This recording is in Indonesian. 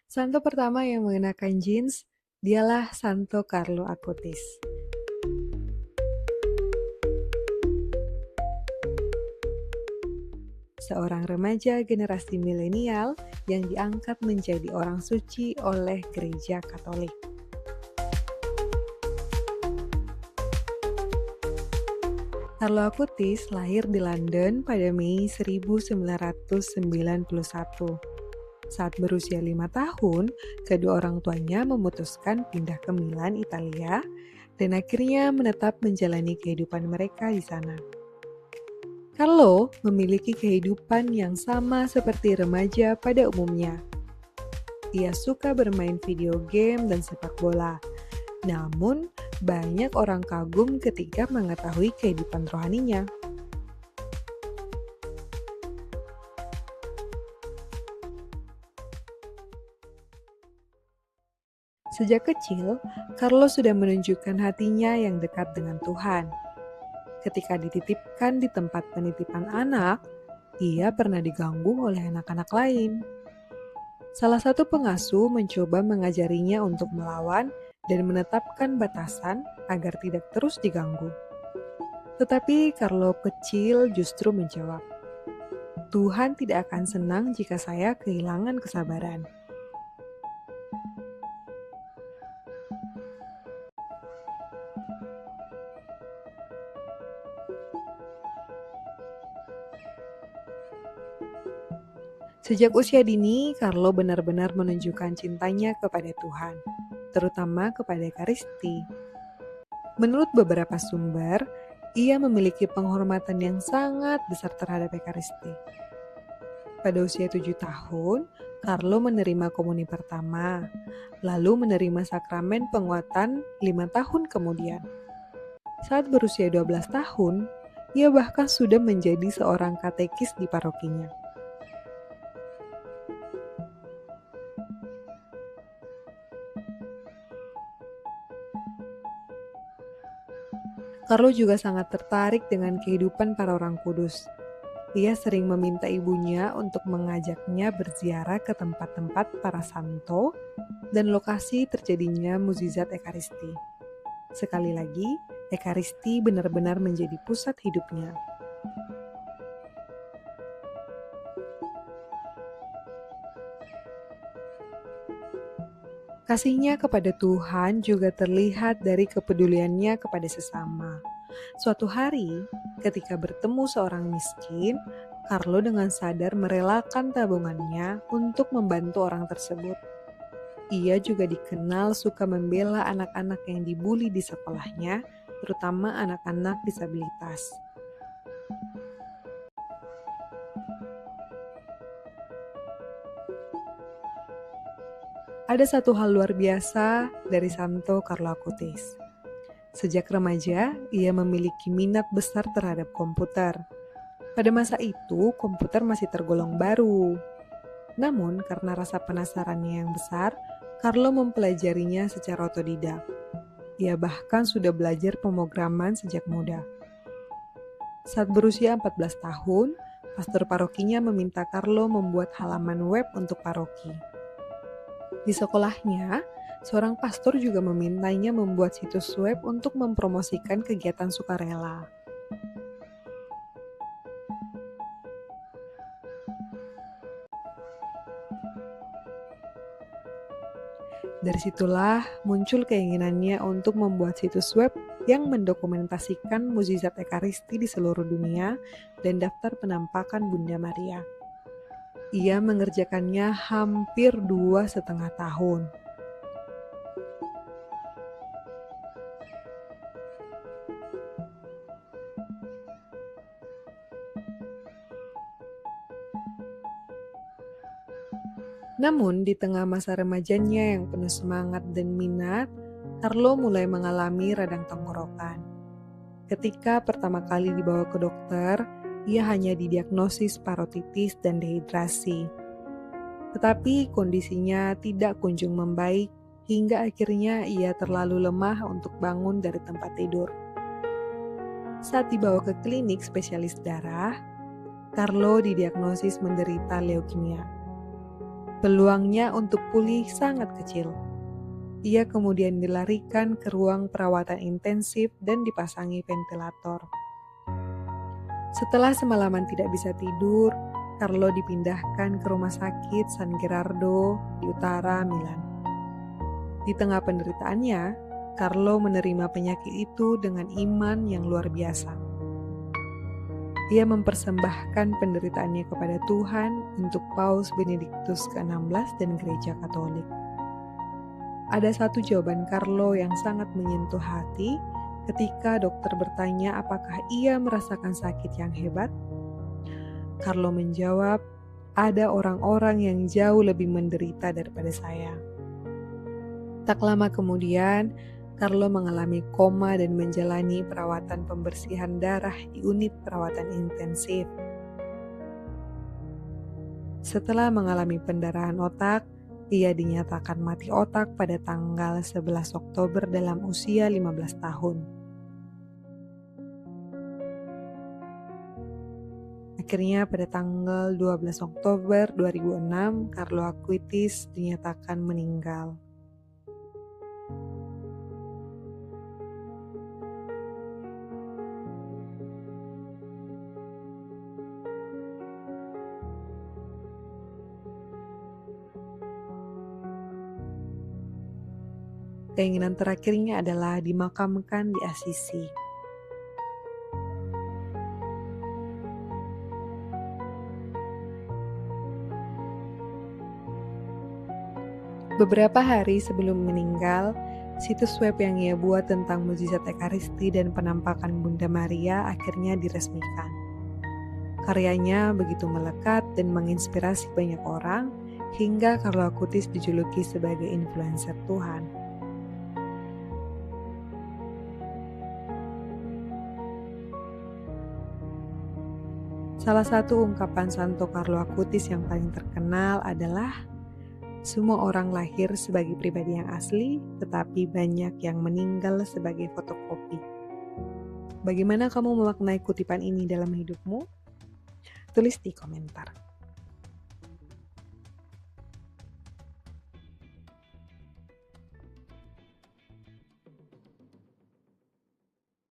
Santo pertama yang mengenakan jeans, dialah Santo Carlo Acutis. Seorang remaja generasi milenial yang diangkat menjadi orang suci oleh Gereja Katolik. Carlo Acutis lahir di London pada Mei 1991. Saat berusia 5 tahun, kedua orang tuanya memutuskan pindah ke Milan, Italia, dan akhirnya menetap menjalani kehidupan mereka di sana. Carlo memiliki kehidupan yang sama seperti remaja pada umumnya. Ia suka bermain video game dan sepak bola. Namun, banyak orang kagum ketika mengetahui kehidupan rohaninya. Sejak kecil, Carlo sudah menunjukkan hatinya yang dekat dengan Tuhan. Ketika dititipkan di tempat penitipan anak, ia pernah diganggu oleh anak-anak lain. Salah satu pengasuh mencoba mengajarinya untuk melawan dan menetapkan batasan agar tidak terus diganggu. Tetapi Carlo kecil justru menjawab, "Tuhan tidak akan senang jika saya kehilangan kesabaran." Sejak usia dini, Carlo benar-benar menunjukkan cintanya kepada Tuhan, terutama kepada Ekaristi. Menurut beberapa sumber, ia memiliki penghormatan yang sangat besar terhadap Ekaristi. Pada usia 7 tahun, Carlo menerima komuni pertama, lalu menerima sakramen penguatan 5 tahun kemudian. Saat berusia 12 tahun, ia bahkan sudah menjadi seorang katekis di parokinya. Carlo juga sangat tertarik dengan kehidupan para orang kudus. Ia sering meminta ibunya untuk mengajaknya berziarah ke tempat-tempat para santo dan lokasi terjadinya mukjizat Ekaristi. Sekali lagi, Ekaristi benar-benar menjadi pusat hidupnya. Kasihnya kepada Tuhan juga terlihat dari kepeduliannya kepada sesama. Suatu hari, ketika bertemu seorang miskin, Carlo dengan sadar merelakan tabungannya untuk membantu orang tersebut. Ia juga dikenal suka membela anak-anak yang dibuli di sekolahnya, terutama anak-anak disabilitas. Ada satu hal luar biasa dari Santo Carlo Acutis. Sejak remaja, ia memiliki minat besar terhadap komputer. Pada masa itu, komputer masih tergolong baru. Namun, karena rasa penasarannya yang besar, Carlo mempelajarinya secara otodidak. Ia bahkan sudah belajar pemrograman sejak muda. Saat berusia 14 tahun, pastor parokinya meminta Carlo membuat halaman web untuk paroki. Di sekolahnya, seorang pastor juga memintanya membuat situs web untuk mempromosikan kegiatan sukarela. Dari situlah muncul keinginannya untuk membuat situs web yang mendokumentasikan mukjizat Ekaristi di seluruh dunia dan daftar penampakan Bunda Maria. Ia mengerjakannya hampir 2,5 tahun. Namun, di tengah masa remajanya yang penuh semangat dan minat, Carlo mulai mengalami radang tenggorokan. Ketika pertama kali dibawa ke dokter, ia hanya didiagnosis parotitis dan dehidrasi. Tetapi kondisinya tidak kunjung membaik hingga akhirnya ia terlalu lemah untuk bangun dari tempat tidur. Saat dibawa ke klinik spesialis darah, Carlo didiagnosis menderita leukemia. Peluangnya untuk pulih sangat kecil. Ia kemudian dilarikan ke ruang perawatan intensif dan dipasangi ventilator. Setelah semalaman tidak bisa tidur, Carlo dipindahkan ke rumah sakit San Gerardo di utara Milan. Di tengah penderitaannya, Carlo menerima penyakit itu dengan iman yang luar biasa. Ia mempersembahkan penderitaannya kepada Tuhan untuk Paus Benediktus ke-16 dan Gereja Katolik. Ada satu jawaban Carlo yang sangat menyentuh hati ketika dokter bertanya apakah ia merasakan sakit yang hebat. Carlo menjawab, "Ada orang-orang yang jauh lebih menderita daripada saya." Tak lama kemudian, Carlo mengalami koma dan menjalani perawatan pembersihan darah di unit perawatan intensif. Setelah mengalami pendarahan otak, ia dinyatakan mati otak pada tanggal 11 Oktober dalam usia 15 tahun. Akhirnya pada tanggal 12 Oktober 2006, Carlo Acutis dinyatakan meninggal. Keinginan terakhirnya adalah dimakamkan di Assisi. Beberapa hari sebelum meninggal, situs web yang ia buat tentang mukjizat Ekaristi dan penampakan Bunda Maria akhirnya diresmikan. Karyanya begitu melekat dan menginspirasi banyak orang, hingga Carlo Acutis dijuluki sebagai influencer Tuhan. Salah satu ungkapan Santo Carlo Acutis yang paling terkenal adalah, "Semua orang lahir sebagai pribadi yang asli, tetapi banyak yang meninggal sebagai fotokopi." Bagaimana kamu memaknai kutipan ini dalam hidupmu? Tulis di komentar.